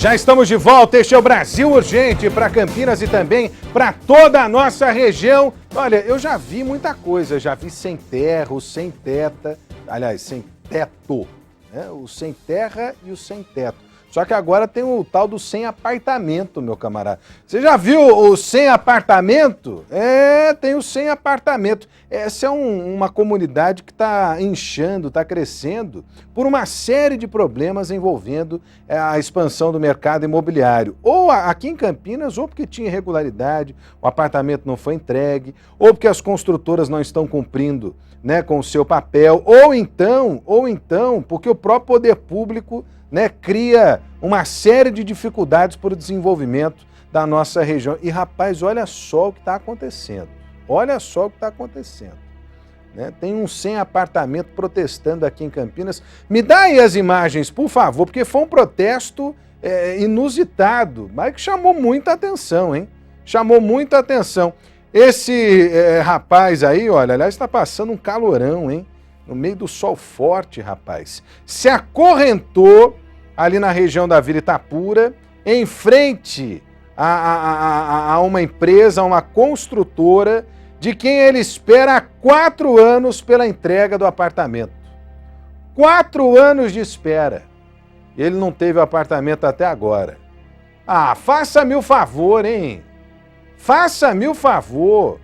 Já estamos de volta, este é o Brasil Urgente para Campinas e também para toda a nossa região. Olha, eu já vi muita coisa, já vi sem terra, o sem teta, aliás, sem teto, né? O sem terra e o sem teto. Só que agora tem o tal do sem apartamento, meu camarada. Você já viu o sem apartamento? É, tem o sem apartamento. Essa é uma comunidade que está inchando, está crescendo por uma série de problemas envolvendo a expansão do mercado imobiliário. Ou aqui em Campinas, ou porque tinha irregularidade, o apartamento não foi entregue, ou porque as construtoras não estão cumprindo, né, com o seu papel, ou então, porque o próprio poder público, né, cria uma série de dificuldades para o desenvolvimento da nossa região. E, rapaz, olha só o que está acontecendo. Olha só o que está acontecendo. Né? Tem um sem apartamento protestando aqui em Campinas. Me dá aí as imagens, por favor, porque foi um protesto inusitado, mas que chamou muita atenção, hein? Chamou muita atenção. Esse rapaz aí, olha, aliás, está passando um calorão, hein? No meio do sol forte, rapaz. Se acorrentou ali na região da Vila Itapura, em frente a uma empresa, a uma construtora, de quem ele espera há 4 anos pela entrega do apartamento. 4 anos de espera. Ele não teve o apartamento até agora. Ah, faça-me o favor, hein? Faça-me o favor.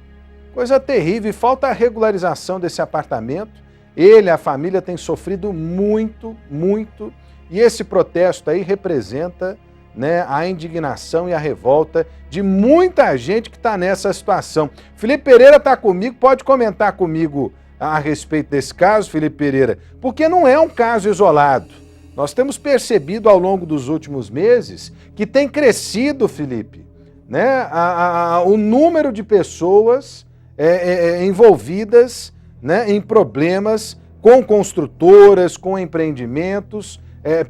Coisa terrível. Falta a regularização desse apartamento. Ele, a família, tem sofrido muito, muito. E esse protesto aí representa, né, a indignação e a revolta de muita gente que está nessa situação. Felipe Pereira está comigo, pode comentar comigo a respeito desse caso, Felipe Pereira, porque não é um caso isolado. Nós temos percebido ao longo dos últimos meses que tem crescido, Felipe, né, o número de pessoas envolvidas, né, em problemas com construtoras, com empreendimentos,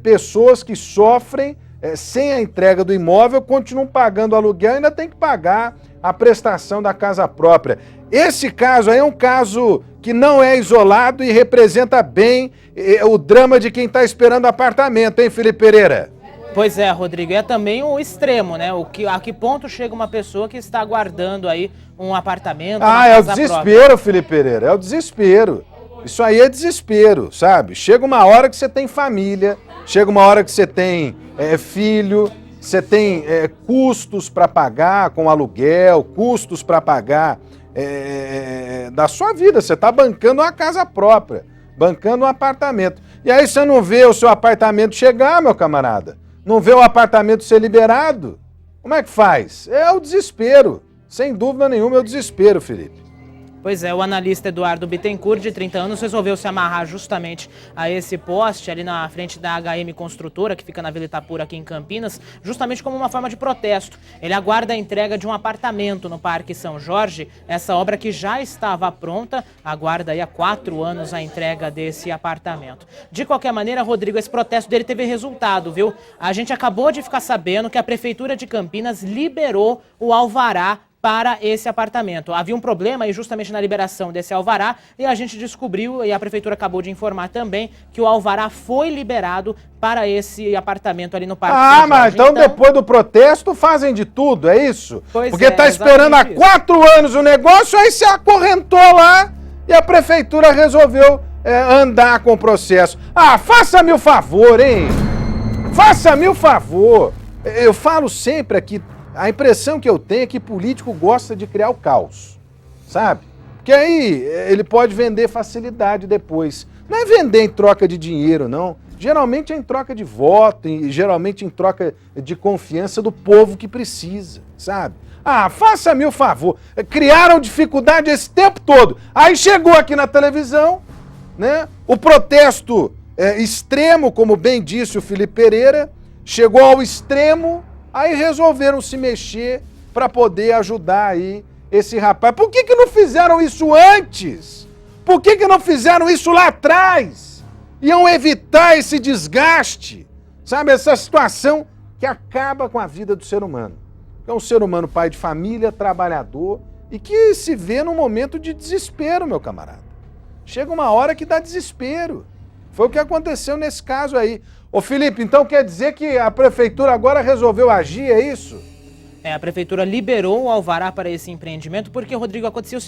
pessoas que sofrem sem a entrega do imóvel, continuam pagando aluguel e ainda tem que pagar a prestação da casa própria. Esse caso aí é um caso que não é isolado e representa bem o drama de quem está esperando apartamento, hein, Felipe Pereira? Pois é, Rodrigo, é também o extremo, né? A que ponto chega uma pessoa que está aguardando aí um apartamento, uma é o casa desespero, própria. Felipe Pereira, é o desespero. Isso aí é desespero, sabe? Chega uma hora que você tem família, chega uma hora que você tem filho, você tem custos para pagar com aluguel, custos para pagar da sua vida. Você está bancando uma casa própria, bancando um apartamento. E aí você não vê o seu apartamento chegar, meu camarada. Não vê o apartamento ser liberado. Como é que faz? É o desespero. Sem dúvida nenhuma é o desespero, Felipe. Pois é, o analista Eduardo Bittencourt, de 30 anos, resolveu se amarrar justamente a esse poste ali na frente da HM Construtora, que fica na Vila Itapura, aqui em Campinas, justamente como uma forma de protesto. Ele aguarda a entrega de um apartamento no Parque São Jorge, essa obra que já estava pronta, aguarda aí há 4 anos a entrega desse apartamento. De qualquer maneira, Rodrigo, esse protesto dele teve resultado, viu? A gente acabou de ficar sabendo que a Prefeitura de Campinas liberou o alvará para esse apartamento. Havia um problema aí justamente na liberação desse alvará e a gente descobriu, e a Prefeitura acabou de informar também, que o alvará foi liberado para esse apartamento ali no Parque São Jorge. Mas então depois do protesto fazem de tudo, é isso? Pois porque tá esperando há 4 anos o negócio, aí se acorrentou lá e a Prefeitura resolveu andar com o processo. Faça-me o favor, hein? Faça-me o favor. Eu falo sempre aqui, a impressão que eu tenho é que político gosta de criar o caos, sabe? Porque aí ele pode vender facilidade depois. Não é vender em troca de dinheiro, não. Geralmente é em troca de voto, e geralmente em troca de confiança do povo que precisa, sabe? Faça-me o favor. Criaram dificuldade esse tempo todo. Aí chegou aqui na televisão, né? O protesto extremo, como bem disse o Felipe Pereira, chegou ao extremo. Aí resolveram se mexer para poder ajudar aí esse rapaz. Por que não fizeram isso antes? Por que não fizeram isso lá atrás? Iam evitar esse desgaste, sabe? Essa situação que acaba com a vida do ser humano. É um ser humano pai de família, trabalhador e que se vê num momento de desespero, meu camarada. Chega uma hora que dá desespero. Foi o que aconteceu nesse caso aí. Ô Felipe, então quer dizer que a prefeitura agora resolveu agir, é isso? A prefeitura liberou o alvará para esse empreendimento porque, Rodrigo, aconteceu o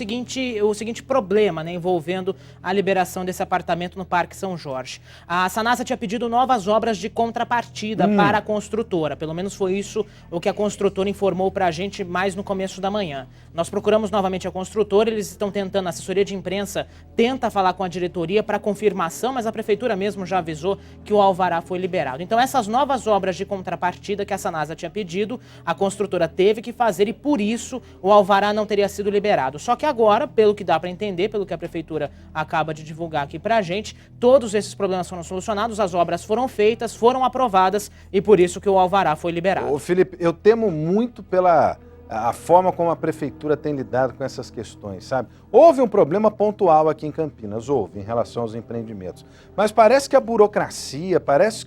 seguinte problema, né, envolvendo a liberação desse apartamento no Parque São Jorge. A Sanasa tinha pedido novas obras de contrapartida para a construtora. Pelo menos foi isso o que a construtora informou para a gente mais no começo da manhã. Nós procuramos novamente a construtora, eles estão tentando, a assessoria de imprensa tenta falar com a diretoria para confirmação, mas a prefeitura mesmo já avisou que o alvará foi liberado. Então, essas novas obras de contrapartida que a Sanasa tinha pedido, a construtora teve que fazer e por isso o alvará não teria sido liberado. Só que agora, pelo que dá para entender, pelo que a prefeitura acaba de divulgar aqui para a gente, todos esses problemas foram solucionados, as obras foram feitas, foram aprovadas e por isso que o alvará foi liberado. Ô Felipe, eu temo muito pela a forma como a prefeitura tem lidado com essas questões, sabe? Houve um problema pontual aqui em Campinas, houve, em relação aos empreendimentos. Mas parece que a burocracia, parece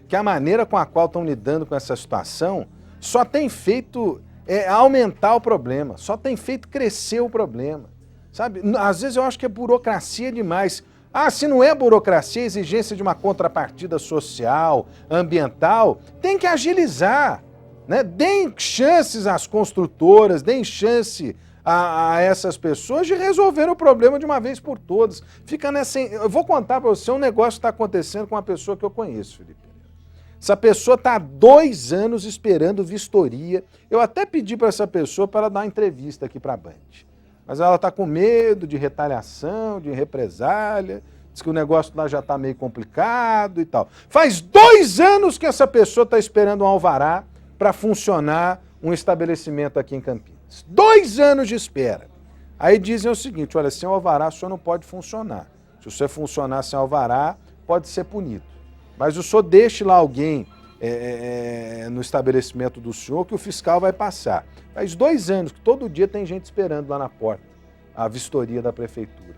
que a maneira com a qual estão lidando com essa situação só tem feito aumentar o problema, só tem feito crescer o problema, sabe? Às vezes eu acho que é burocracia demais. Se não é burocracia, exigência de uma contrapartida social, ambiental, tem que agilizar, né? Deem chances às construtoras, deem chance a essas pessoas de resolver o problema de uma vez por todas. Fica nessa... Eu vou contar para você um negócio que está acontecendo com uma pessoa que eu conheço, Felipe. Essa pessoa está há 2 anos esperando vistoria. Eu até pedi para essa pessoa para ela dar uma entrevista aqui para a Band. Mas ela está com medo de retaliação, de represália. Diz que o negócio lá já está meio complicado e tal. Faz 2 anos que essa pessoa está esperando um alvará para funcionar um estabelecimento aqui em Campinas. 2 anos de espera. Aí dizem o seguinte, olha, sem alvará o senhor não pode funcionar. Se você funcionar sem alvará, pode ser punido. Mas o senhor deixe lá alguém no estabelecimento do senhor que o fiscal vai passar. Faz 2 anos que todo dia tem gente esperando lá na porta a vistoria da prefeitura.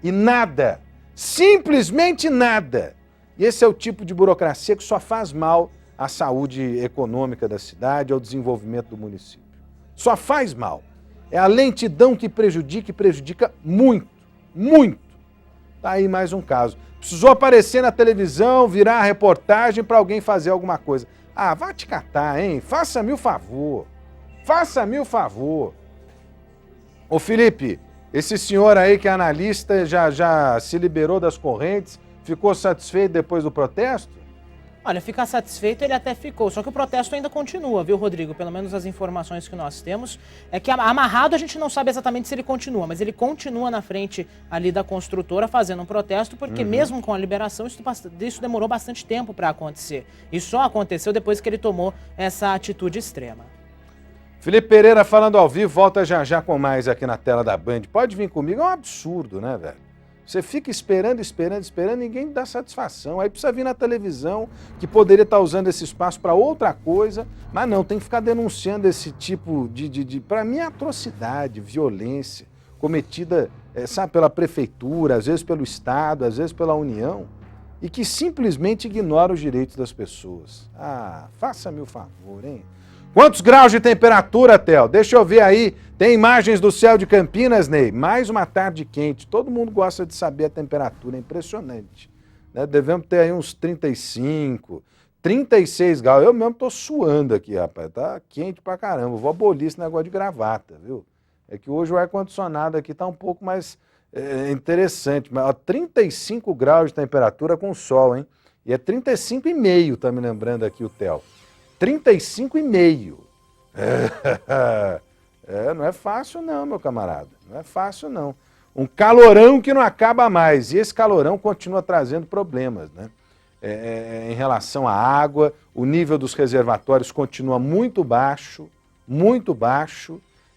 E nada, simplesmente nada. E esse é o tipo de burocracia que só faz mal à saúde econômica da cidade, ao desenvolvimento do município. Só faz mal. É a lentidão que prejudica e prejudica muito, muito. Tá aí mais um caso. Precisou aparecer na televisão, virar a reportagem para alguém fazer alguma coisa. Vai te catar, hein? Faça-me o favor. Faça-me o favor. Ô Felipe, esse senhor aí que é analista já se liberou das correntes, ficou satisfeito depois do protesto? Olha, ficar satisfeito ele até ficou, só que o protesto ainda continua, viu, Rodrigo? Pelo menos as informações que nós temos é que amarrado a gente não sabe exatamente se ele continua, mas ele continua na frente ali da construtora fazendo um protesto, porque mesmo com a liberação isso demorou bastante tempo para acontecer. E só aconteceu depois que ele tomou essa atitude extrema. Felipe Pereira falando ao vivo, volta já já com mais aqui na tela da Band. Pode vir comigo, é um absurdo, né, velho? Você fica esperando, ninguém dá satisfação. Aí precisa vir na televisão, que poderia estar usando esse espaço para outra coisa, mas não, tem que ficar denunciando esse tipo para mim, atrocidade, violência, cometida, sabe, pela prefeitura, às vezes pelo Estado, às vezes pela União, e que simplesmente ignora os direitos das pessoas. Faça-me o favor, hein? Quantos graus de temperatura, Theo? Deixa eu ver aí. Tem imagens do céu de Campinas, Ney. Mais uma tarde quente. Todo mundo gosta de saber a temperatura. É impressionante. Né? Devemos ter aí uns 35, 36 graus. Eu mesmo tô suando aqui, rapaz. Tá quente pra caramba. Vou abolir esse negócio de gravata, viu? É que hoje o ar-condicionado aqui tá um pouco mais interessante. Mas 35 graus de temperatura com sol, hein? E é 35,5, tá me lembrando aqui o Theo. 35,5. Não é fácil não, meu camarada. Não é fácil não. Um calorão que não acaba mais. E esse calorão continua trazendo problemas, né? Em relação à água, o nível dos reservatórios continua muito baixo,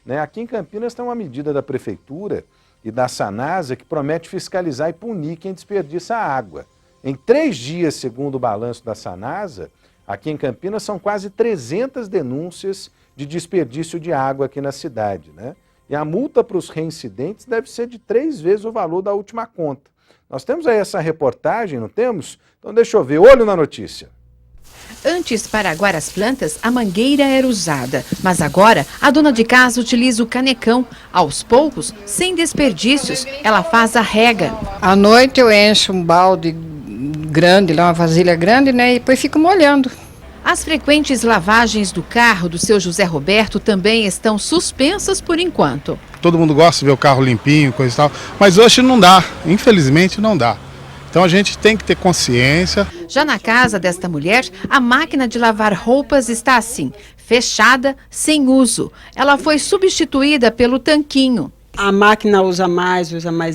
né? Aqui em Campinas tem uma medida da Prefeitura e da Sanasa que promete fiscalizar e punir quem desperdiça água. Em 3 dias, segundo o balanço da Sanasa, aqui em Campinas são quase 300 denúncias de desperdício de água aqui na cidade, né? E a multa para os reincidentes deve ser de 3 vezes o valor da última conta. Nós temos aí essa reportagem, não temos? Então deixa eu ver, olho na notícia. Antes, para aguar as plantas, a mangueira era usada, mas agora a dona de casa utiliza o canecão. Aos poucos, sem desperdícios, ela faz a rega. À noite eu encho um balde grande, lá uma vasilha grande, né? E depois fico molhando. As frequentes lavagens do carro do seu José Roberto também estão suspensas por enquanto. Todo mundo gosta de ver o carro limpinho, coisa e tal, mas hoje não dá, infelizmente não dá. Então a gente tem que ter consciência. Já na casa desta mulher, a máquina de lavar roupas está assim, fechada, sem uso. Ela foi substituída pelo tanquinho. A máquina usa mais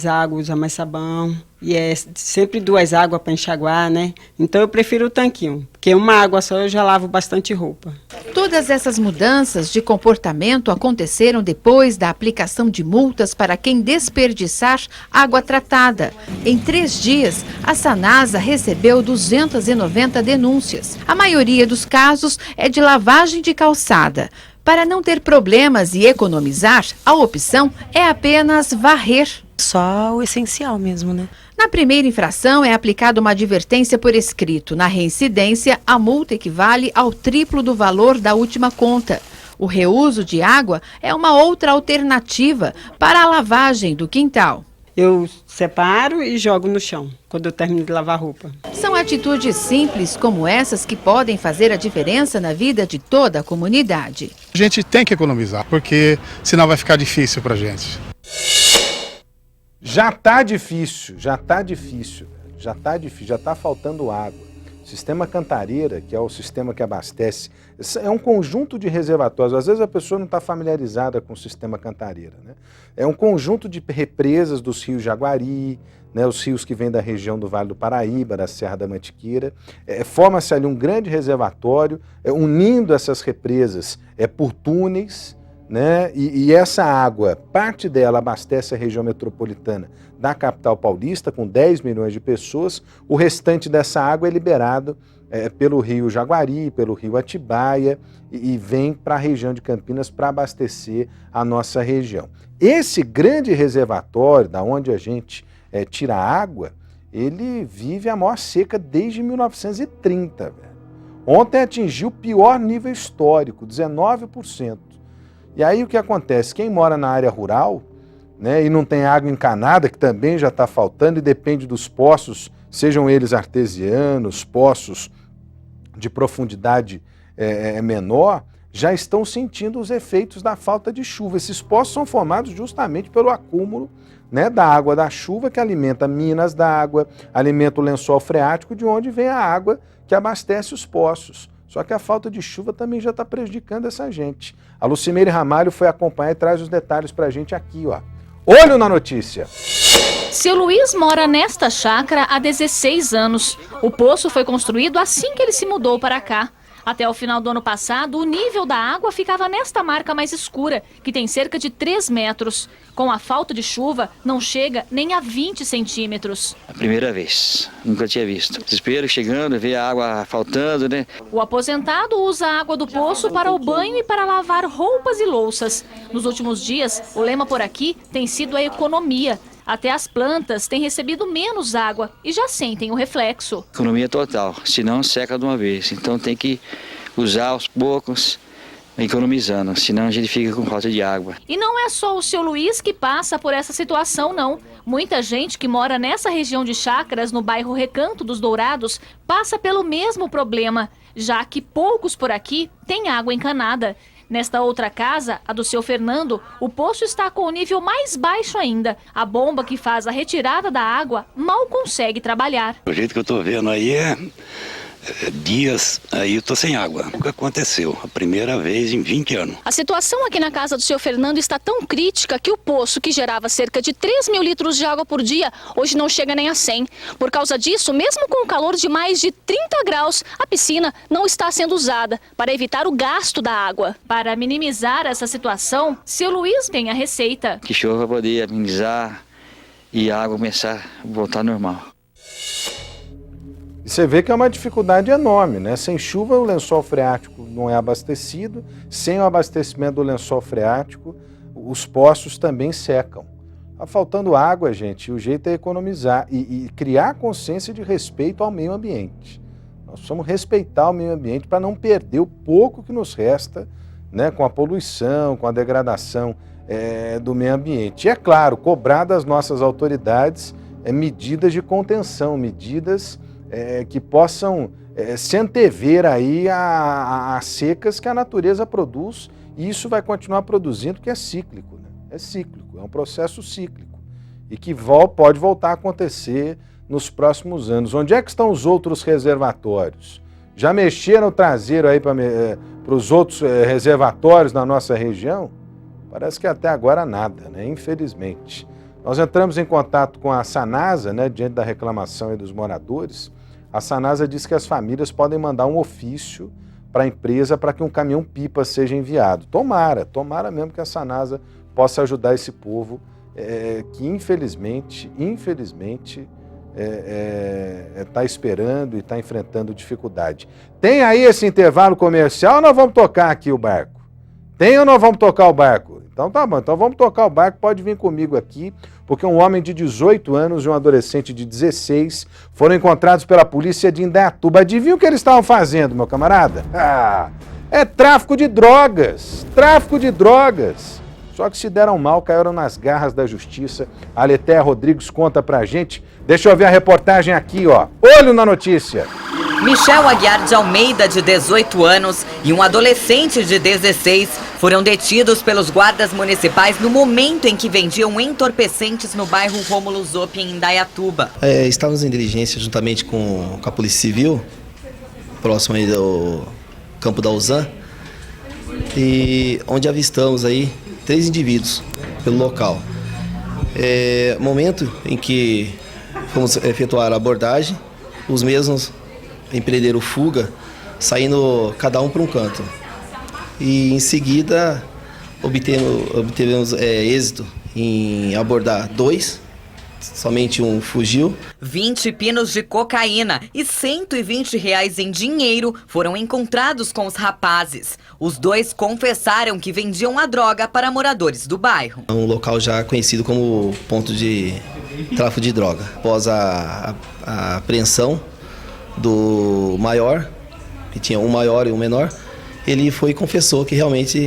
água, usa mais sabão. E é sempre 2 águas para enxaguar, né? Então eu prefiro o tanquinho, porque uma água só eu já lavo bastante roupa. Todas essas mudanças de comportamento aconteceram depois da aplicação de multas para quem desperdiçar água tratada. Em 3 dias, a Sanasa recebeu 290 denúncias. A maioria dos casos é de lavagem de calçada. Para não ter problemas e economizar, a opção é apenas varrer. Só o essencial mesmo, né? Na primeira infração é aplicada uma advertência por escrito. Na reincidência, a multa equivale ao triplo do valor da última conta. O reuso de água é uma outra alternativa para a lavagem do quintal. Eu separo e jogo no chão, quando eu termino de lavar roupa. São atitudes simples como essas que podem fazer a diferença na vida de toda a comunidade. A gente tem que economizar, porque senão vai ficar difícil pra gente. Já tá difícil, já tá faltando água. O sistema Cantareira, que é o sistema que abastece, é um conjunto de reservatórios. Às vezes a pessoa não está familiarizada com o sistema Cantareira, né? É um conjunto de represas dos rios Jaguari, né, os rios que vêm da região do Vale do Paraíba, da Serra da Mantiqueira. Forma-se ali um grande reservatório, unindo essas represas por túneis, né? E essa água, parte dela abastece a região metropolitana da capital paulista, com 10 milhões de pessoas. O restante dessa água é liberado pelo rio Jaguari, pelo rio Atibaia e vem para a região de Campinas para abastecer a nossa região. Esse grande reservatório, da onde a gente tira água, ele vive a maior seca desde 1930. Velho. Ontem atingiu o pior nível histórico, 19%. E aí o que acontece? Quem mora na área rural, né, e não tem água encanada, que também já está faltando e depende dos poços, sejam eles artesianos, poços de profundidade menor, já estão sentindo os efeitos da falta de chuva. Esses poços são formados justamente pelo acúmulo, né, da água da chuva, que alimenta minas d'água, alimenta o lençol freático, de onde vem a água que abastece os poços. Só que a falta de chuva também já está prejudicando essa gente. A Lucimeire Ramalho foi acompanhar e traz os detalhes para a gente aqui, ó. Olho na notícia! Seu Luiz mora nesta chácara há 16 anos. O poço foi construído assim que ele se mudou para cá. Até o final do ano passado, o nível da água ficava nesta marca mais escura, que tem cerca de 3 metros. Com a falta de chuva, não chega nem a 20 centímetros. A primeira vez, nunca tinha visto. Desespero chegando, ver a água faltando, né? O aposentado usa a água do poço para o banho e para lavar roupas e louças. Nos últimos dias, o lema por aqui tem sido a economia. Até as plantas têm recebido menos água e já sentem o reflexo. Economia total, senão seca de uma vez. Então tem que usar aos poucos, economizando, senão a gente fica com falta de água. E não é só o seu Luiz que passa por essa situação, não. Muita gente que mora nessa região de chácaras, no bairro Recanto dos Dourados, passa pelo mesmo problema, já que poucos por aqui têm água encanada. Nesta outra casa, a do seu Fernando, o poço está com o nível mais baixo ainda. A bomba que faz a retirada da água mal consegue trabalhar. O jeito que eu estou vendo aí dias aí eu tô sem água. Nunca aconteceu, a primeira vez em 20 anos. A situação aqui na casa do seu Fernando está tão crítica que o poço, que gerava cerca de 3 mil litros de água por dia, hoje não chega nem a 100. Por causa disso, mesmo com o calor de mais de 30 graus, a piscina não está sendo usada para evitar o gasto da água. Para minimizar essa situação, seu Luiz tem a receita. Que chova para poder amenizar e a água começar a voltar normal. E você vê que é uma dificuldade enorme, né? Sem chuva o lençol freático não é abastecido, sem o abastecimento do lençol freático os poços também secam. Tá faltando água, gente, e o jeito é economizar e criar consciência de respeito ao meio ambiente. Nós precisamos respeitar o meio ambiente para não perder o pouco que nos resta, né, com a poluição, com a degradação do meio ambiente. E é claro, cobrar das nossas autoridades medidas de contenção, medidas que possam se antever aí a secas que a natureza produz, e isso vai continuar produzindo, porque é cíclico, né? É cíclico, é um processo cíclico, e que pode voltar a acontecer nos próximos anos. Onde é que estão os outros reservatórios? Já mexeram o traseiro aí para os outros reservatórios na nossa região? Parece que até agora nada, né? Infelizmente. Nós entramos em contato com a Sanasa, né, diante da reclamação aí dos moradores. A Sanasa diz que as famílias podem mandar um ofício para a empresa para que um caminhão-pipa seja enviado. Tomara mesmo que a Sanasa possa ajudar esse povo que infelizmente está esperando e está enfrentando dificuldade. Tem aí esse intervalo comercial ou nós vamos tocar aqui o barco? Tem ou nós vamos tocar o barco? Então tá bom, então vamos tocar o barco, pode vir comigo aqui, porque um homem de 18 anos e um adolescente de 16 foram encontrados pela polícia de Indaiatuba. Adivinha o que eles estavam fazendo, meu camarada? É tráfico de drogas, Só que se deram mal, caíram nas garras da justiça. A Letéia Rodrigues conta pra gente. Deixa eu ver a reportagem aqui, ó. Olho na notícia. Michel Aguiar de Almeida, de 18 anos, e um adolescente de 16 foram detidos pelos guardas municipais no momento em que vendiam entorpecentes no bairro Rômulo Zoppi, em Indaiatuba. Estávamos em diligência juntamente com a Polícia Civil, próximo aí do campo da USAN, e onde avistamos aí 3 indivíduos pelo local. Momento em que fomos efetuar a abordagem, os mesmos empreenderam fuga, saindo cada um para um canto. E em seguida obtivemos êxito em abordar 2, somente um fugiu. 20 pinos de cocaína e R$120 em dinheiro foram encontrados com os rapazes. Os 2 confessaram que vendiam a droga para moradores do bairro. Um local já conhecido como ponto de tráfico de droga. Após a apreensão do maior, que tinha um maior e um menor, ele foi e confessou que realmente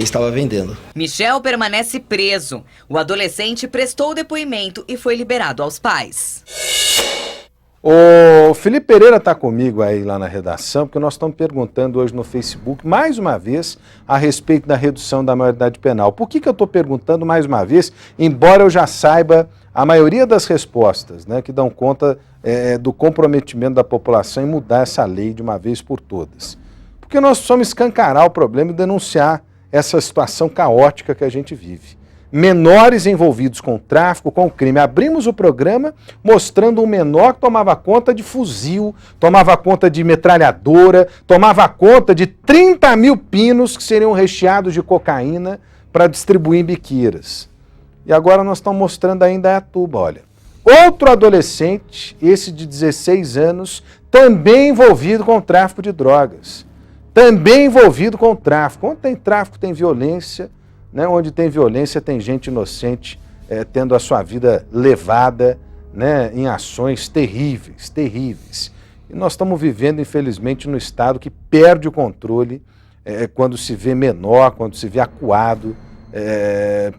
estava vendendo. Michel permanece preso. O adolescente prestou depoimento e foi liberado aos pais. O Felipe Pereira está comigo aí lá na redação, porque nós estamos perguntando hoje no Facebook, mais uma vez, a respeito da redução da maioridade penal. Por que eu estou perguntando mais uma vez, embora eu já saiba a maioria das respostas, né, que dão conta do comprometimento da população em mudar essa lei de uma vez por todas? Porque nós precisamos escancarar o problema e denunciar essa situação caótica que a gente vive. Menores envolvidos com tráfico, com crime. Abrimos o programa mostrando um menor que tomava conta de fuzil, tomava conta de metralhadora, tomava conta de 30 mil pinos que seriam recheados de cocaína para distribuir em biqueiras. E agora nós estamos mostrando ainda a Indaiatuba, olha. Outro adolescente, esse de 16 anos, também envolvido com tráfico de drogas. Também envolvido com tráfico. Onde tem tráfico tem violência, né? Onde tem violência tem gente inocente tendo a sua vida levada, né, em ações terríveis. E nós estamos vivendo, infelizmente, num estado que perde o controle quando se vê menor, quando se vê acuado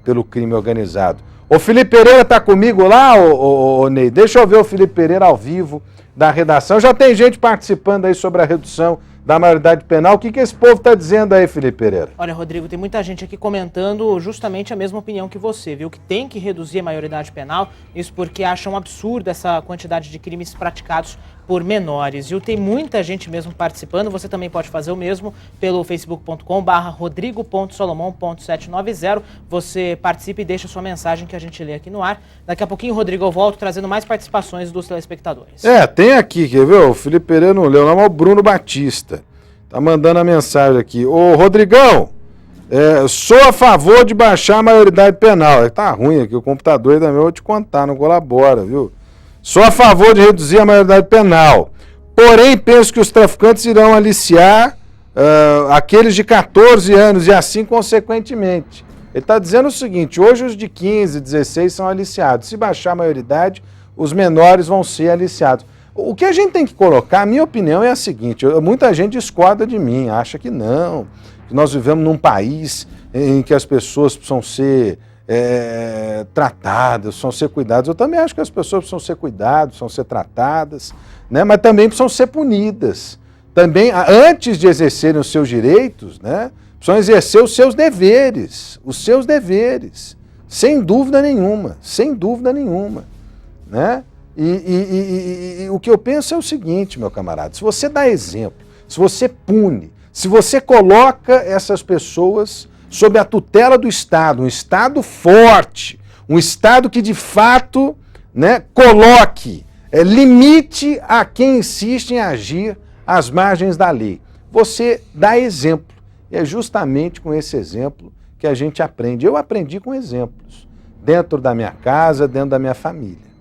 pelo crime organizado. O Felipe Pereira está comigo lá, ô Ney? Deixa eu ver o Felipe Pereira ao vivo da redação. Já tem gente participando aí sobre a redução da maioridade penal. O que esse povo está dizendo aí, Felipe Pereira? Olha, Rodrigo, tem muita gente aqui comentando justamente a mesma opinião que você, viu? Que tem que reduzir a maioridade penal, isso porque acham absurdo essa quantidade de crimes praticados por menores. E tem muita gente mesmo participando, você também pode fazer o mesmo pelo facebook.com/rodrigo.solomon.790. Você participe e deixa sua mensagem que a gente lê aqui no ar. Daqui a pouquinho, Rodrigo, eu volto trazendo mais participações dos telespectadores. Tem aqui, quer ver? O Felipe Pereira não leu, não, mas o Bruno Batista tá mandando a mensagem aqui. Ô, Rodrigão, sou a favor de baixar a maioridade penal. Tá ruim aqui, o computador também, eu vou te contar, não colabora, viu? Sou a favor de reduzir a maioridade penal. Porém, penso que os traficantes irão aliciar aqueles de 14 anos e assim consequentemente. Ele está dizendo o seguinte, hoje os de 15, 16 são aliciados. Se baixar a maioridade, os menores vão ser aliciados. O que a gente tem que colocar, a minha opinião é a seguinte, muita gente discorda de mim, acha que não, que nós vivemos num país em que as pessoas precisam ser tratadas, precisam ser cuidadas. Eu também acho que as pessoas precisam ser cuidadas, precisam ser tratadas, né? Mas também precisam ser punidas. Também, antes de exercerem os seus direitos, né? Precisam exercer os seus deveres, sem dúvida nenhuma, né? E o que eu penso é o seguinte, meu camarada, se você dá exemplo, se você pune, se você coloca essas pessoas sob a tutela do Estado, um Estado forte, um Estado que de fato, né, coloque limite a quem insiste em agir às margens da lei. Você dá exemplo. E é justamente com esse exemplo que a gente aprende. Eu aprendi com exemplos, dentro da minha casa, dentro da minha família.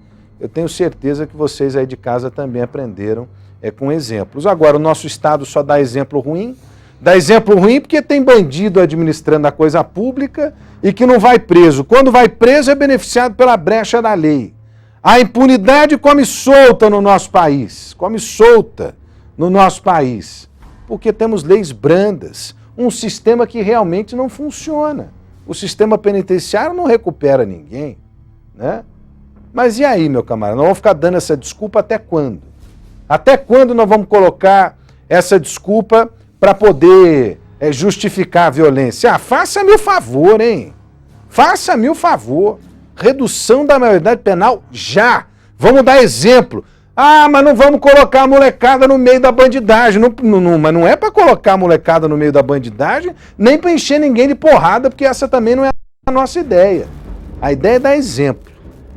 Eu tenho certeza que vocês aí de casa também aprenderam com exemplos. Agora, o nosso Estado só dá exemplo ruim? Dá exemplo ruim porque tem bandido administrando a coisa pública e que não vai preso. Quando vai preso é beneficiado pela brecha da lei. A impunidade come solta no nosso país. Porque temos leis brandas. Um sistema que realmente não funciona. O sistema penitenciário não recupera ninguém, né? Mas e aí, meu camarada? Nós vamos ficar dando essa desculpa até quando? Até quando nós vamos colocar essa desculpa para poder justificar a violência? Faça-me o favor, hein? Faça-me o favor. Redução da maioridade penal já. Vamos dar exemplo. Mas não vamos colocar a molecada no meio da bandidagem. Mas não é para colocar a molecada no meio da bandidagem, nem para encher ninguém de porrada, porque essa também não é a nossa ideia. A ideia é dar exemplo.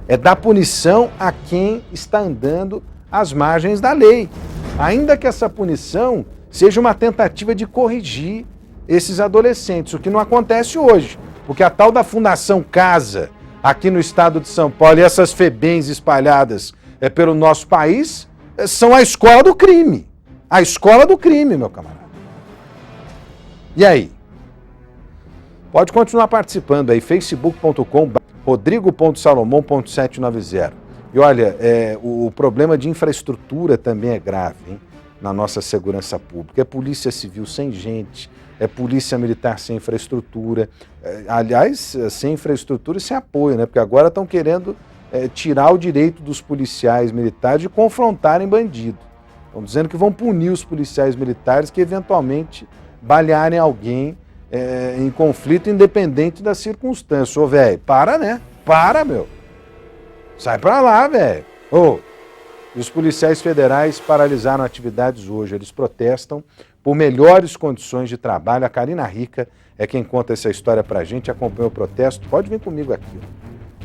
É dar punição a quem está andando às margens da lei. Ainda que essa punição seja uma tentativa de corrigir esses adolescentes, o que não acontece hoje. Porque a tal da Fundação Casa, aqui no estado de São Paulo, e essas FEBEMs espalhadas pelo nosso país, são a escola do crime. A escola do crime, meu camarada. E aí? Pode continuar participando aí, facebook.com/rodrigo.salomão.790. E olha, o problema de infraestrutura também é grave, hein, na nossa segurança pública. É polícia civil sem gente, é polícia militar sem infraestrutura. Aliás, sem infraestrutura e sem apoio, né? Porque agora estão querendo tirar o direito dos policiais militares de confrontarem bandido. Estão dizendo que vão punir os policiais militares que eventualmente balearem alguém em conflito, independente da circunstância. Ô, velho, para, né? Para, meu. Sai pra lá, velho. Os policiais federais paralisaram atividades hoje. Eles protestam por melhores condições de trabalho. A Karina Rica é quem conta essa história pra gente, acompanha o protesto. Pode vir comigo aqui.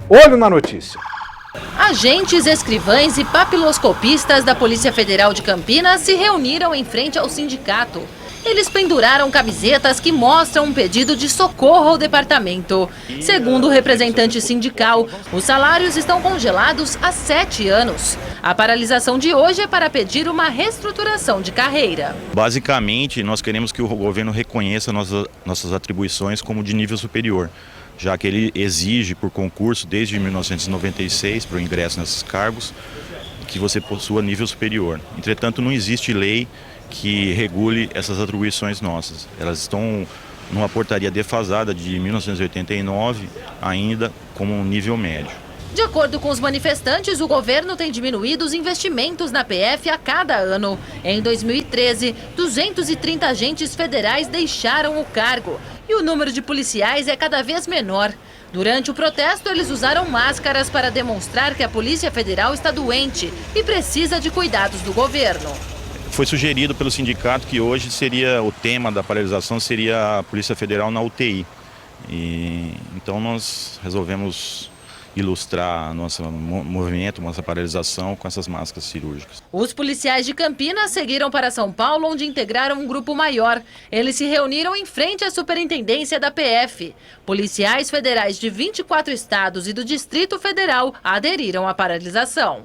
Olho na notícia. Agentes, escrivães e papiloscopistas da Polícia Federal de Campinas se reuniram em frente ao sindicato. Eles penduraram camisetas que mostram um pedido de socorro ao departamento. Segundo o representante sindical, os salários estão congelados há 7 anos. A paralisação de hoje é para pedir uma reestruturação de carreira. Basicamente, nós queremos que o governo reconheça nossas atribuições como de nível superior, já que ele exige por concurso desde 1996 para o ingresso nesses cargos que você possua nível superior. Entretanto, não existe lei que regule essas atribuições nossas. Elas estão numa portaria defasada de 1989, ainda como um nível médio. De acordo com os manifestantes, o governo tem diminuído os investimentos na PF a cada ano. Em 2013, 230 agentes federais deixaram o cargo e o número de policiais é cada vez menor. Durante o protesto, eles usaram máscaras para demonstrar que a Polícia Federal está doente e precisa de cuidados do governo. Foi sugerido pelo sindicato que hoje o tema da paralisação seria a Polícia Federal na UTI. Então nós resolvemos ilustrar nosso movimento, nossa paralisação com essas máscaras cirúrgicas. Os policiais de Campinas seguiram para São Paulo, onde integraram um grupo maior. Eles se reuniram em frente à superintendência da PF. Policiais federais de 24 estados e do Distrito Federal aderiram à paralisação.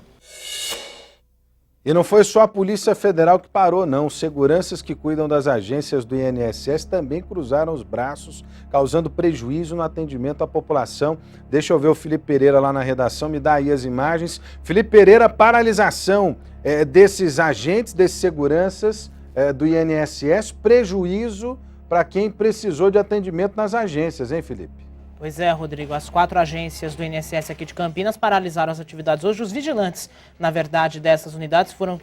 E não foi só a Polícia Federal que parou, não. Seguranças que cuidam das agências do INSS também cruzaram os braços, causando prejuízo no atendimento à população. Deixa eu ver o Felipe Pereira lá na redação, me dá aí as imagens. Felipe Pereira, paralisação desses agentes, desses seguranças do INSS, prejuízo para quem precisou de atendimento nas agências, hein, Felipe? Pois é, Rodrigo, as 4 agências do INSS aqui de Campinas paralisaram as atividades hoje. Os vigilantes, na verdade, dessas unidades foram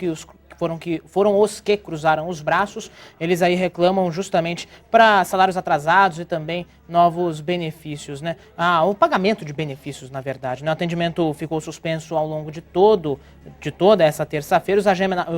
os que cruzaram os braços. Eles aí reclamam justamente para salários atrasados e também novos benefícios, né? O pagamento de benefícios, na verdade, né? O atendimento ficou suspenso ao longo de toda essa terça-feira.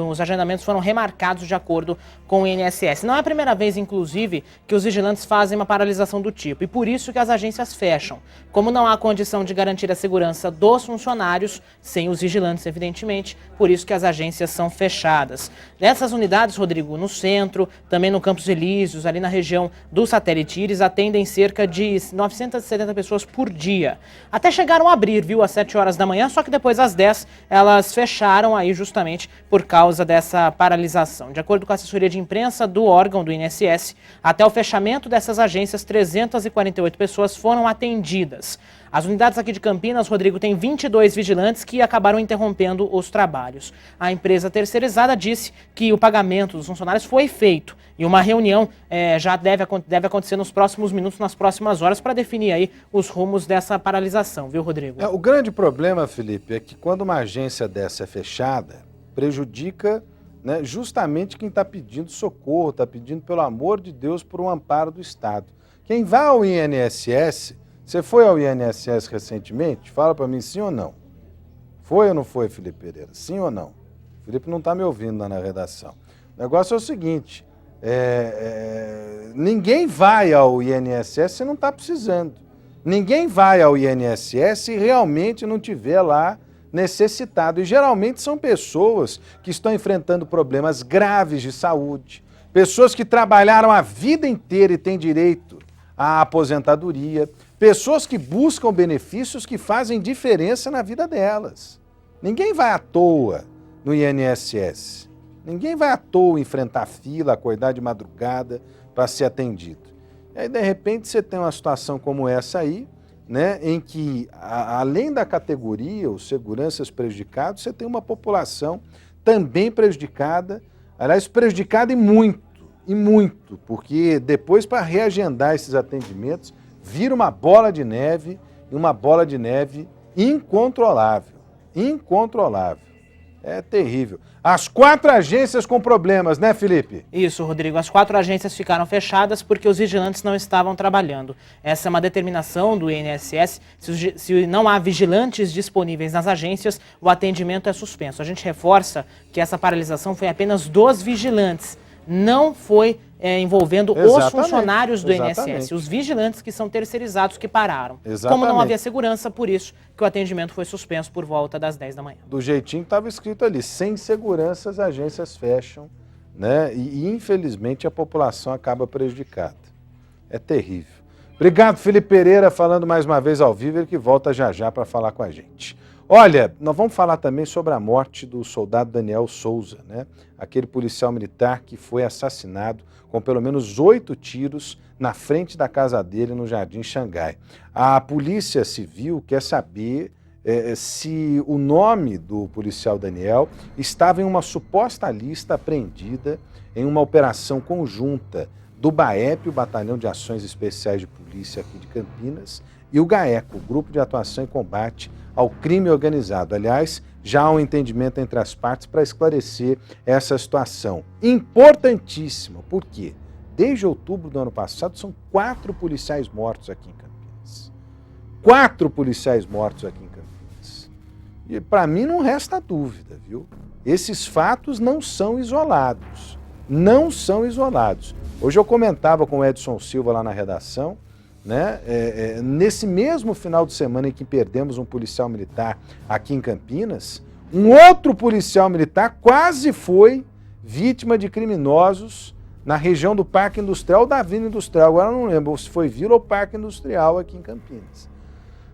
Os agendamentos foram remarcados de acordo com o INSS. Não é a primeira vez, inclusive, que os vigilantes fazem uma paralisação do tipo, e por isso que as agências fecham. Como não há condição de garantir a segurança dos funcionários, sem os vigilantes, evidentemente, por isso que as agências são fechadas. Nessas unidades, Rodrigo, no centro, também no Campos Elíseos, ali na região do Satélite Íris, atendem cerca de 970 pessoas por dia. Até chegaram a abrir, viu, às 7 horas da manhã, só que depois às 10 elas fecharam aí justamente por causa dessa paralisação. De acordo com a assessoria de imprensa do órgão do INSS, até o fechamento dessas agências, 348 pessoas foram atendidas. As unidades aqui de Campinas, Rodrigo, tem 22 vigilantes que acabaram interrompendo os trabalhos. A empresa terceirizada disse que o pagamento dos funcionários foi feito e uma reunião já deve acontecer nos próximos minutos, nas próximas horas, para definir aí os rumos dessa paralisação, viu, Rodrigo? O grande problema, Felipe, é que quando uma agência dessa é fechada, prejudica, né, justamente quem está pedindo socorro, está pedindo, pelo amor de Deus, por um amparo do Estado. Quem vai ao INSS... Você foi ao INSS recentemente? Fala para mim, sim ou não? Foi ou não foi, Felipe Pereira? Sim ou não? O Felipe não está me ouvindo lá na redação. O negócio é o seguinte, ninguém vai ao INSS se não está precisando. Ninguém vai ao INSS se realmente não tiver lá necessitado. E geralmente são pessoas que estão enfrentando problemas graves de saúde, pessoas que trabalharam a vida inteira e têm direito à aposentadoria, pessoas que buscam benefícios que fazem diferença na vida delas. Ninguém vai à toa no INSS. Ninguém vai à toa enfrentar fila, acordar de madrugada para ser atendido. E aí, de repente, você tem uma situação como essa aí, né, em que, além da categoria, os seguranças prejudicados, você tem uma população também prejudicada, aliás, prejudicada e muito, porque depois, para reagendar esses atendimentos, vira uma bola de neve, e uma bola de neve incontrolável. Incontrolável. É terrível. As 4 agências com problemas, né, Felipe? Isso, Rodrigo. As 4 agências ficaram fechadas porque os vigilantes não estavam trabalhando. Essa é uma determinação do INSS. Se não há vigilantes disponíveis nas agências, o atendimento é suspenso. A gente reforça que essa paralisação foi apenas dos vigilantes. Não foi envolvendo os funcionários do INSS, os vigilantes que são terceirizados que pararam. Como não havia segurança, por isso que o atendimento foi suspenso por volta das 10 da manhã. Do jeitinho que estava escrito ali, sem segurança as agências fecham, né? E infelizmente a população acaba prejudicada. É terrível. Obrigado, Felipe Pereira, falando mais uma vez ao vivo, ele que volta já para falar com a gente. Olha, nós vamos falar também sobre a morte do soldado Daniel Souza, né? Aquele policial militar que foi assassinado com pelo menos 8 tiros na frente da casa dele no Jardim Xangai. A Polícia Civil quer saber se o nome do policial Daniel estava em uma suposta lista apreendida em uma operação conjunta do BAEP, o Batalhão de Ações Especiais de Polícia aqui de Campinas, e o GAECO, o Grupo de Atuação e Combate ao Crime Organizado. Aliás, já há um entendimento entre as partes para esclarecer essa situação. Importantíssima, por quê? Desde outubro do ano passado, são 4 policiais mortos aqui em Campinas. 4 policiais mortos aqui em Campinas. E para mim não resta dúvida, viu? Esses fatos não são isolados. Não são isolados. Hoje eu comentava com o Edson Silva lá na redação, né? Nesse mesmo final de semana em que perdemos um policial militar aqui em Campinas, um outro policial militar quase foi vítima de criminosos na região do Parque Industrial ou da Vila Industrial. Agora eu não lembro se foi Vila ou Parque Industrial aqui em Campinas.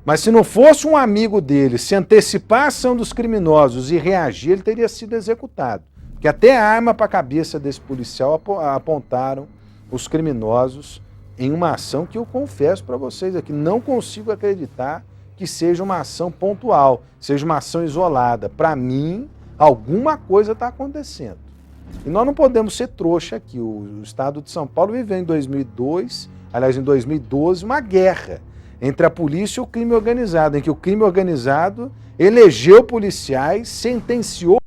Mas se não fosse um amigo dele se antecipar a ação dos criminosos e reagir, ele teria sido executado. Porque até a arma para a cabeça desse policial apontaram os criminosos em uma ação que eu confesso para vocês aqui, não consigo acreditar que seja uma ação pontual, seja uma ação isolada. Para mim, alguma coisa está acontecendo. E nós não podemos ser trouxa aqui. O estado de São Paulo viveu em 2002, aliás, em 2012, uma guerra. entre a polícia e o crime organizado, em que o crime organizado elegeu policiais, sentenciou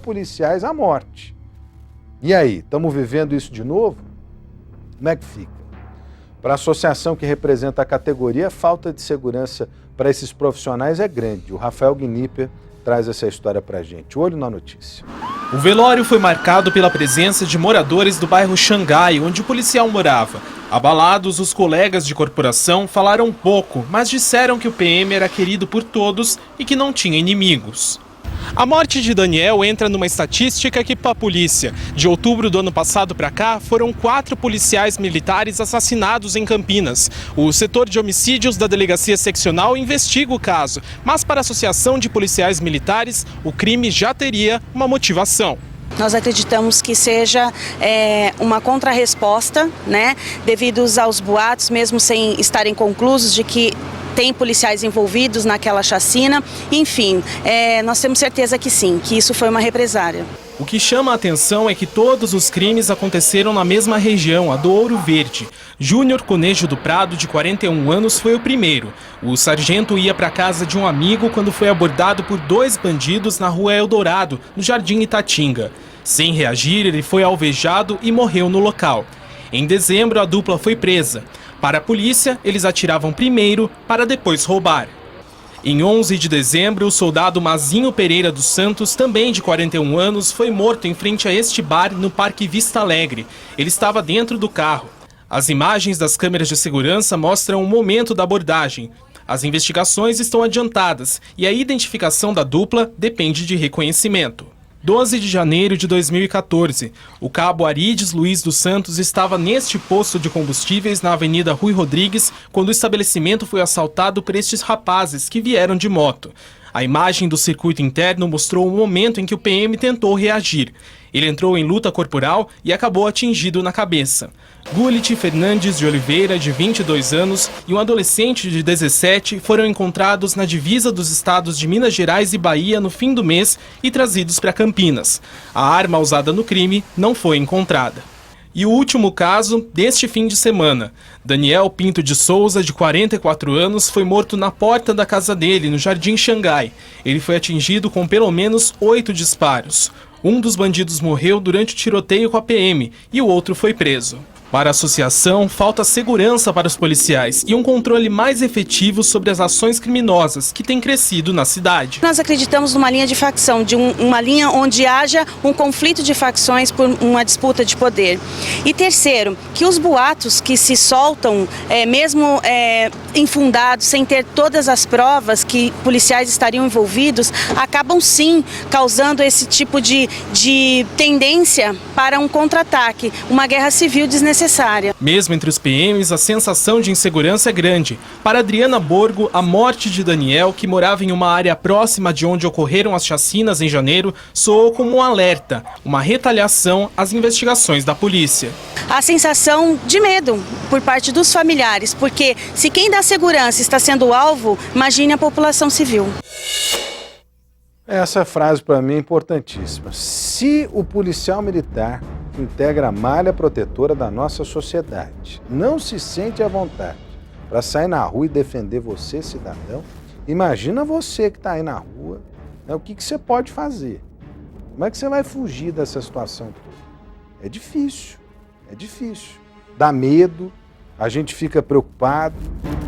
policiais à morte. E aí, estamos vivendo isso de novo? Como é que fica? Para a associação que representa a categoria, a falta de segurança para esses profissionais é grande. O Rafael Gnipper traz essa história para a gente. Olho na notícia. O velório foi marcado pela presença de moradores do bairro Xangai, onde o policial morava. Abalados, os colegas de corporação falaram pouco, mas disseram que o PM era querido por todos e que não tinha inimigos. A morte de Daniel entra numa estatística que para a polícia. De outubro do ano passado para cá, foram 4 policiais militares assassinados em Campinas. O setor de homicídios da Delegacia Seccional investiga o caso, mas para a Associação de Policiais Militares, o crime já teria uma motivação. Nós acreditamos que seja uma contrarresposta, né, devido aos boatos, mesmo sem estarem conclusos, de que tem policiais envolvidos naquela chacina. Enfim, nós temos certeza que sim, que isso foi uma represária. O que chama a atenção é que todos os crimes aconteceram na mesma região, a do Ouro Verde. Júnior Conejo do Prado, de 41 anos, foi o primeiro. O sargento ia para a casa de um amigo quando foi abordado por 2 bandidos na rua Eldorado, no Jardim Itatinga. Sem reagir, ele foi alvejado e morreu no local. Em dezembro, a dupla foi presa. Para a polícia, eles atiravam primeiro para depois roubar. Em 11 de dezembro, o soldado Mazinho Pereira dos Santos, também de 41 anos, foi morto em frente a este bar no Parque Vista Alegre. Ele estava dentro do carro. As imagens das câmeras de segurança mostram o momento da abordagem. As investigações estão adiantadas e a identificação da dupla depende de reconhecimento. 12 de janeiro de 2014, o cabo Arides Luiz dos Santos estava neste posto de combustíveis na Avenida Rui Rodrigues quando o estabelecimento foi assaltado por estes rapazes que vieram de moto. A imagem do circuito interno mostrou o momento em que o PM tentou reagir. Ele entrou em luta corporal e acabou atingido na cabeça. Gullit Fernandes de Oliveira, de 22 anos, e um adolescente de 17 foram encontrados na divisa dos estados de Minas Gerais e Bahia no fim do mês e trazidos para Campinas. A arma usada no crime não foi encontrada. E o último caso deste fim de semana. Daniel Pinto de Souza, de 44 anos, foi morto na porta da casa dele, no Jardim Xangai. Ele foi atingido com pelo menos 8 disparos. Um dos bandidos morreu durante o tiroteio com a PM e o outro foi preso. Para a associação, falta segurança para os policiais e um controle mais efetivo sobre as ações criminosas que têm crescido na cidade. Nós acreditamos numa linha de facção, uma linha onde haja um conflito de facções por uma disputa de poder. E terceiro, que os boatos que se soltam, mesmo infundados, sem ter todas as provas que policiais estariam envolvidos, acabam sim causando esse tipo de tendência para um contra-ataque, uma guerra civil desnecessária. Mesmo entre os PMs, a sensação de insegurança é grande. Para Adriana Borgo, a morte de Daniel, que morava em uma área próxima de onde ocorreram as chacinas em janeiro, soou como um alerta, uma retaliação às investigações da polícia. A sensação de medo por parte dos familiares, porque se quem dá segurança está sendo alvo, imagine a população civil. Essa frase para mim é importantíssima. Se o policial militar que integra a malha protetora da nossa sociedade não se sente à vontade para sair na rua e defender você, cidadão, imagina você que está aí na rua, né, o que você pode fazer? Como é que você vai fugir dessa situação toda? É difícil, dá medo, a gente fica preocupado,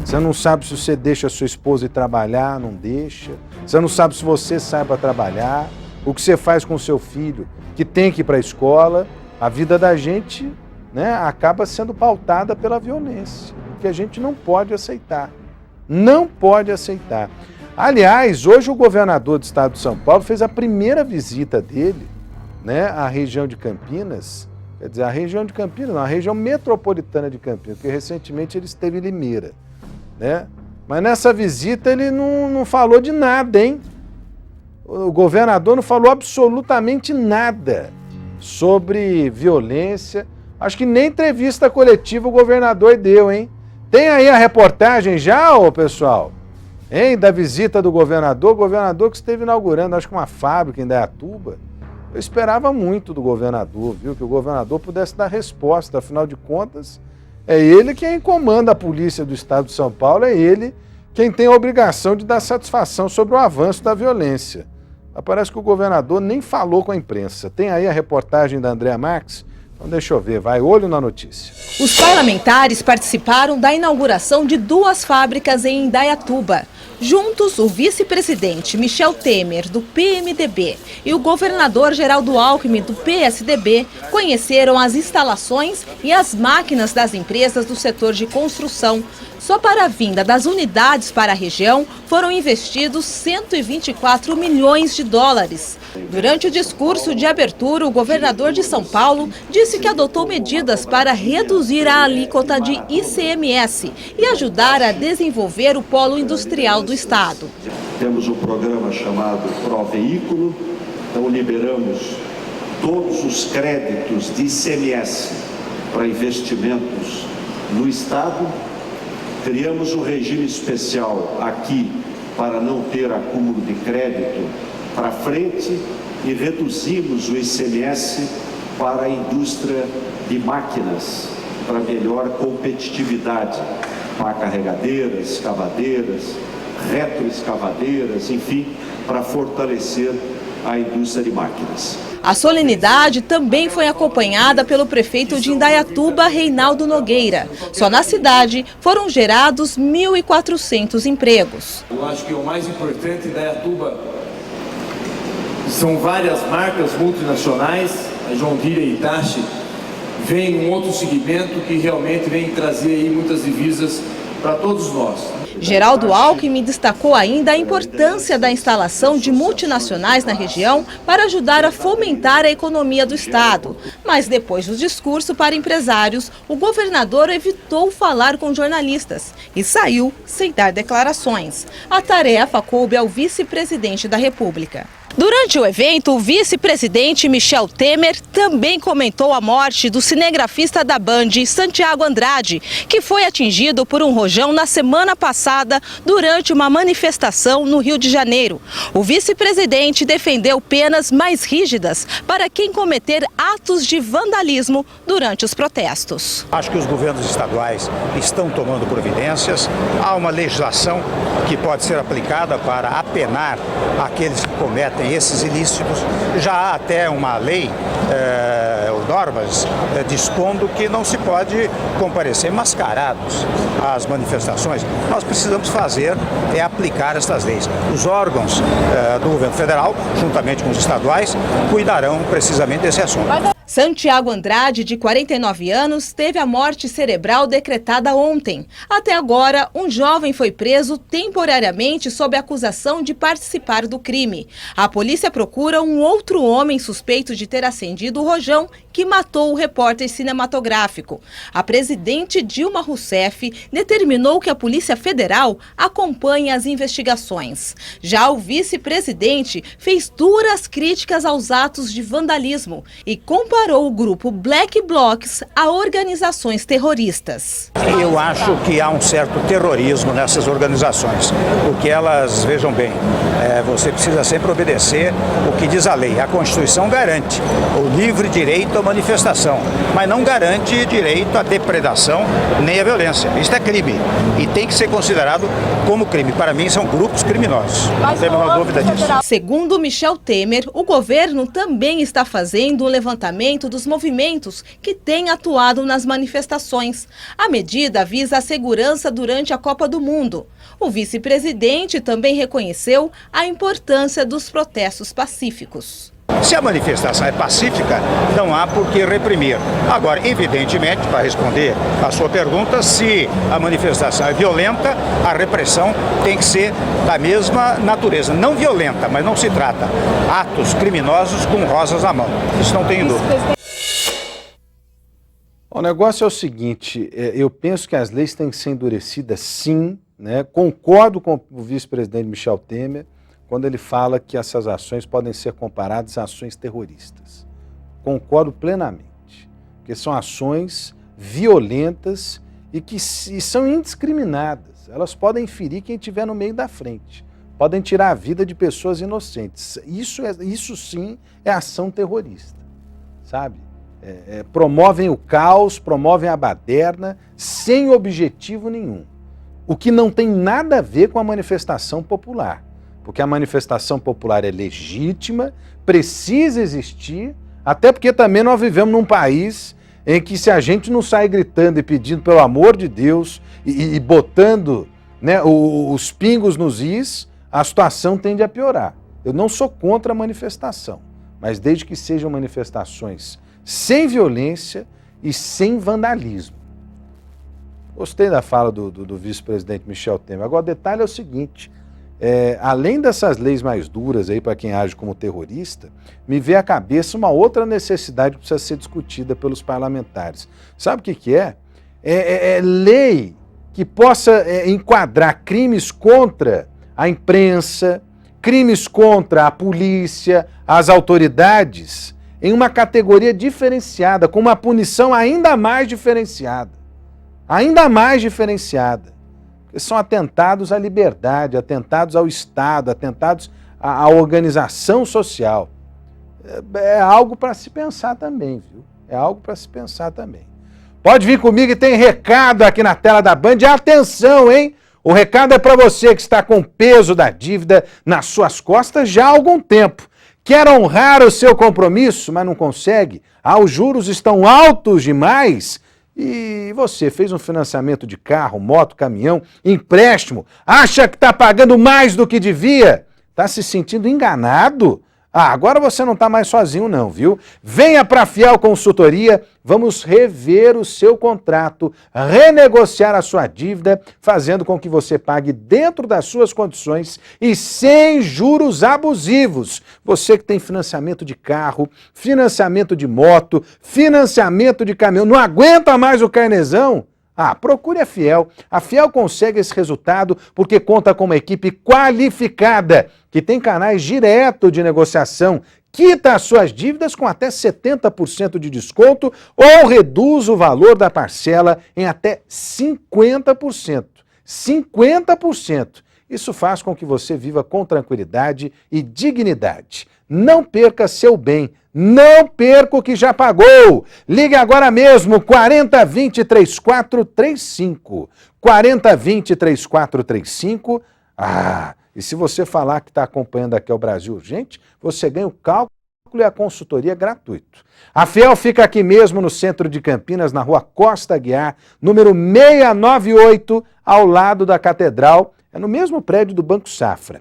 você não sabe se você deixa a sua esposa ir trabalhar, não deixa, você não sabe se você sai para trabalhar, o que você faz com o seu filho que tem que ir para a escola. A vida da gente, né, acaba sendo pautada pela violência, que a gente não pode aceitar. Não pode aceitar. Aliás, hoje o governador do estado de São Paulo fez a primeira visita dele, né, à região de Campinas, quer dizer, a região de Campinas, não, a região metropolitana de Campinas, porque recentemente ele esteve em Limeira, né? Mas nessa visita ele não falou de nada, hein? O governador não falou absolutamente nada sobre violência. Acho que nem entrevista coletiva o governador deu, hein? Tem aí a reportagem já, ô pessoal? Hein? Da visita do governador, o governador que esteve inaugurando, acho que uma fábrica em Indaiatuba. Eu esperava muito do governador, viu? Que o governador pudesse dar resposta, afinal de contas, É ele quem comanda a polícia do estado de São Paulo, é ele quem tem a obrigação de dar satisfação sobre o avanço da violência. Mas parece que o governador nem falou com a imprensa. Tem aí a reportagem da Andréa Marques? Então deixa eu ver, vai, olho na notícia. Os parlamentares participaram da inauguração de 2 fábricas em Indaiatuba. Juntos, o vice-presidente Michel Temer, do PMDB, e o governador Geraldo Alckmin, do PSDB, conheceram as instalações e as máquinas das empresas do setor de construção. Só para a vinda das unidades para a região foram investidos 124 milhões de dólares. Durante o discurso de abertura, o governador de São Paulo disse que adotou medidas para reduzir a alíquota de ICMS e ajudar a desenvolver o polo industrial do estado. Temos um programa chamado Pro Veículo, então liberamos todos os créditos de ICMS para investimentos no estado. Criamos um regime especial aqui para não ter acúmulo de crédito para frente e reduzimos o ICMS para a indústria de máquinas, para melhor competitividade, para carregadeiras, escavadeiras, retroescavadeiras, enfim, para fortalecer a indústria de máquinas. A solenidade também foi acompanhada pelo prefeito de Indaiatuba, Reinaldo Nogueira. Só na cidade foram gerados 1.400 empregos. Eu acho que o mais importante em Indaiatuba são várias marcas multinacionais, a John Deere e Hitachi, vem um outro segmento que realmente vem trazer aí muitas divisas para todos nós. Geraldo Alckmin destacou ainda a importância da instalação de multinacionais na região para ajudar a fomentar a economia do estado. Mas depois do discurso para empresários, o governador evitou falar com jornalistas e saiu sem dar declarações. A tarefa coube ao vice-presidente da República. Durante o evento, o vice-presidente Michel Temer também comentou a morte do cinegrafista da Band, Santiago Andrade, que foi atingido por um rojão na semana passada durante uma manifestação no Rio de Janeiro. O vice-presidente defendeu penas mais rígidas para quem cometer atos de vandalismo durante os protestos. Acho que os governos estaduais estão tomando providências. Há uma legislação que pode ser aplicada para apenar aqueles que cometem esses ilícitos. Já há até uma lei, normas, dispondo que não se pode comparecer mascarados às manifestações. Nós precisamos fazer é aplicar estas leis. Os órgãos do governo federal, juntamente com os estaduais, cuidarão precisamente desse assunto. Santiago Andrade, de 49 anos, teve a morte cerebral decretada ontem. Até agora, um jovem foi preso temporariamente sob acusação de participar do crime. A polícia procura um outro homem suspeito de ter acendido o rojão que matou o repórter cinematográfico. A presidente Dilma Rousseff determinou que a Polícia Federal acompanhe as investigações. Já o vice-presidente fez duras críticas aos atos de vandalismo e comparou o grupo Black Blocs a organizações terroristas. Eu acho que há um certo terrorismo nessas organizações, porque elas, vejam bem, você precisa sempre obedecer o que diz a lei. A Constituição garante o livre direito à manifestação, mas não garante direito à depredação nem à violência. Isso é crime e tem que ser considerado como crime. Para mim, são grupos criminosos. Não tem a menor dúvida disso. Segundo Michel Temer, o governo também está fazendo um levantamento dos movimentos que têm atuado nas manifestações. A medida visa a segurança durante a Copa do Mundo. O vice-presidente também reconheceu a importância dos protestos pacíficos. Se a manifestação é pacífica, não há por que reprimir. Agora, evidentemente, para responder à sua pergunta, se a manifestação é violenta, a repressão tem que ser da mesma natureza. Não violenta, mas não se trata atos criminosos com rosas na mão. Isso não tem dúvida. O negócio é o seguinte, eu penso que as leis têm que ser endurecidas sim, né? Concordo com o vice-presidente Michel Temer, quando ele fala que essas ações podem ser comparadas a ações terroristas. Concordo plenamente, porque são ações violentas e que são indiscriminadas. Elas podem ferir quem estiver no meio da frente, podem tirar a vida de pessoas inocentes. Isso sim é ação terrorista, sabe? promovem o caos, promovem a baderna, sem objetivo nenhum. O que não tem nada a ver com a manifestação popular. Porque a manifestação popular é legítima, precisa existir, até porque também nós vivemos num país em que, se a gente não sair gritando e pedindo pelo amor de Deus e botando, né, os pingos nos is, a situação tende a piorar. Eu não sou contra a manifestação, mas desde que sejam manifestações sem violência e sem vandalismo. Gostei da fala do vice-presidente Michel Temer. Agora, o detalhe é o seguinte, além dessas leis mais duras aí para quem age como terrorista, me vê à cabeça uma outra necessidade que precisa ser discutida pelos parlamentares. Sabe o que é? É lei que possa enquadrar crimes contra a imprensa, crimes contra a polícia, as autoridades, em uma categoria diferenciada, com uma punição ainda mais diferenciada. Ainda mais diferenciada. Porque são atentados à liberdade, atentados ao Estado, atentados à organização social. É algo para se pensar também, viu? É algo para se pensar também. Pode vir comigo e tem recado aqui na tela da Band. E atenção, hein? O recado é para você que está com o peso da dívida nas suas costas já há algum tempo. Quer honrar o seu compromisso, mas não consegue? Os juros estão altos demais? E você fez um financiamento de carro, moto, caminhão, empréstimo, acha que está pagando mais do que devia? Está se sentindo enganado? Agora você não está mais sozinho não, viu? Venha para a Fiel Consultoria, vamos rever o seu contrato, renegociar a sua dívida, fazendo com que você pague dentro das suas condições e sem juros abusivos. Você que tem financiamento de carro, financiamento de moto, financiamento de caminhão, não aguenta mais o carnezão? Procure a Fiel. A Fiel consegue esse resultado porque conta com uma equipe qualificada, que tem canais direto de negociação, quita as suas dívidas com até 70% de desconto ou reduz o valor da parcela em até 50%. 50%. Isso faz com que você viva com tranquilidade e dignidade. Não perca seu bem. Não perca o que já pagou. Ligue agora mesmo, 4020-3435. 4020-3435. E se você falar que está acompanhando aqui ao Brasil Urgente, você ganha o cálculo e a consultoria gratuito. A Fiel fica aqui mesmo no centro de Campinas, na rua Costa Aguiar, número 698, ao lado da Catedral. É no mesmo prédio do Banco Safra.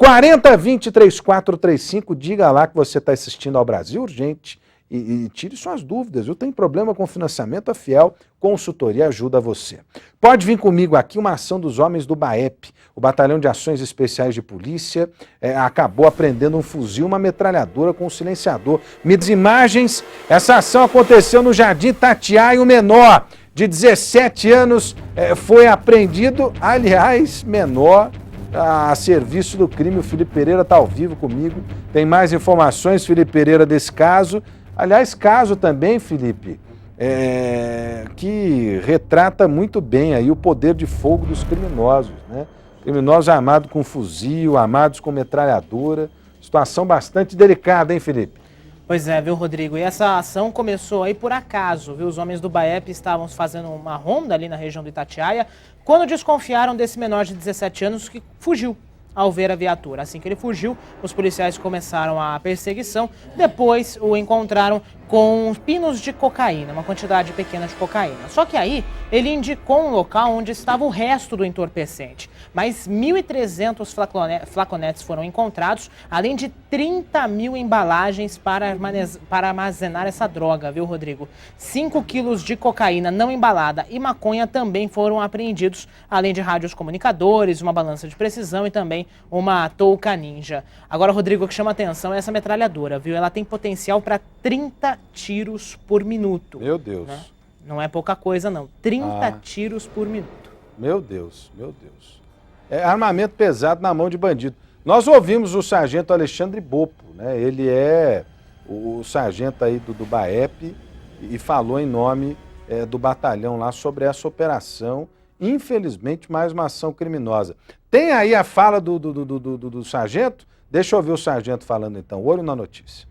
4020-3435, diga lá que você está assistindo ao Brasil Urgente e tire suas dúvidas. Eu tenho problema com financiamento, a Fiel Consultoria ajuda você. Pode vir comigo aqui uma ação dos homens do BAEP, o Batalhão de Ações Especiais de Polícia, acabou apreendendo um fuzil, uma metralhadora com um silenciador. Mídias imagens, essa ação aconteceu no Jardim Itatiaia, o menor de 17 anos foi apreendido, aliás, menor, a serviço do crime. O Felipe Pereira está ao vivo comigo. Tem mais informações, Felipe Pereira, desse caso. Aliás, caso também, Felipe, que retrata muito bem aí o poder de fogo dos criminosos, né? Criminosos armados com fuzil, armados com metralhadora. Situação bastante delicada, hein, Felipe? Pois é, viu, Rodrigo? E essa ação começou aí por acaso, viu? Os homens do BAEP estavam fazendo uma ronda ali na região do Itatiaia, quando desconfiaram desse menor de 17 anos que fugiu ao ver a viatura. Assim que ele fugiu, os policiais começaram a perseguição, depois o encontraram com pinos de cocaína, uma quantidade pequena de cocaína. Só que aí ele indicou um local onde estava o resto do entorpecente. Mais 1.300 flaconetes foram encontrados, além de 30 mil embalagens para armazenar essa droga, viu, Rodrigo? 5 quilos de cocaína não embalada e maconha também foram apreendidos, além de rádios comunicadores, uma balança de precisão e também uma touca ninja. Agora, Rodrigo, o que chama a atenção é essa metralhadora, viu? Ela tem potencial para 30 tiros por minuto. Meu Deus. Né? Não é pouca coisa, não. 30 tiros por minuto. Meu Deus, meu Deus. É armamento pesado na mão de bandido. Nós ouvimos o sargento Alexandre Bopo, né? Ele é o sargento aí do BAEP e falou em nome do batalhão lá sobre essa operação. Infelizmente, mais uma ação criminosa. Tem aí a fala do sargento? Deixa eu ouvir o sargento falando então. Olho na notícia.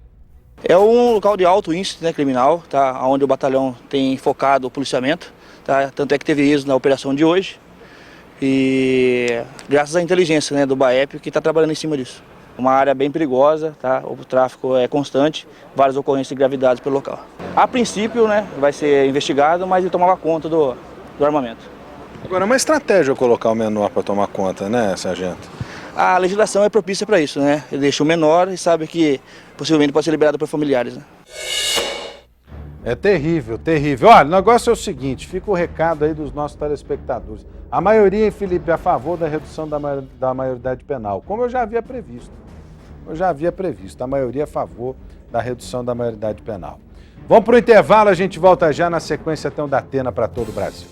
É um local de alto índice, né, criminal, tá? Onde o batalhão tem focado o policiamento. Tá? Tanto é que teve êxito na operação de hoje. E graças à inteligência, né, do BAEP, que está trabalhando em cima disso. Uma área bem perigosa, tá? O tráfico é constante, várias ocorrências de gravidade pelo local. A princípio, né, vai ser investigado, mas ele tomava conta do armamento. Agora, é uma estratégia colocar o menor para tomar conta, né, sargento? A legislação é propícia para isso, né? Ele deixa o menor e sabe que possivelmente pode ser liberado por familiares, né? É terrível, terrível. Olha, o negócio é o seguinte, fica o recado aí dos nossos telespectadores. A maioria, hein, Felipe, é a favor da redução da maioridade penal, como eu já havia previsto. A maioria é a favor da redução da maioridade penal. Vamos para o intervalo, a gente volta já na sequência, tem um Datena para todo o Brasil.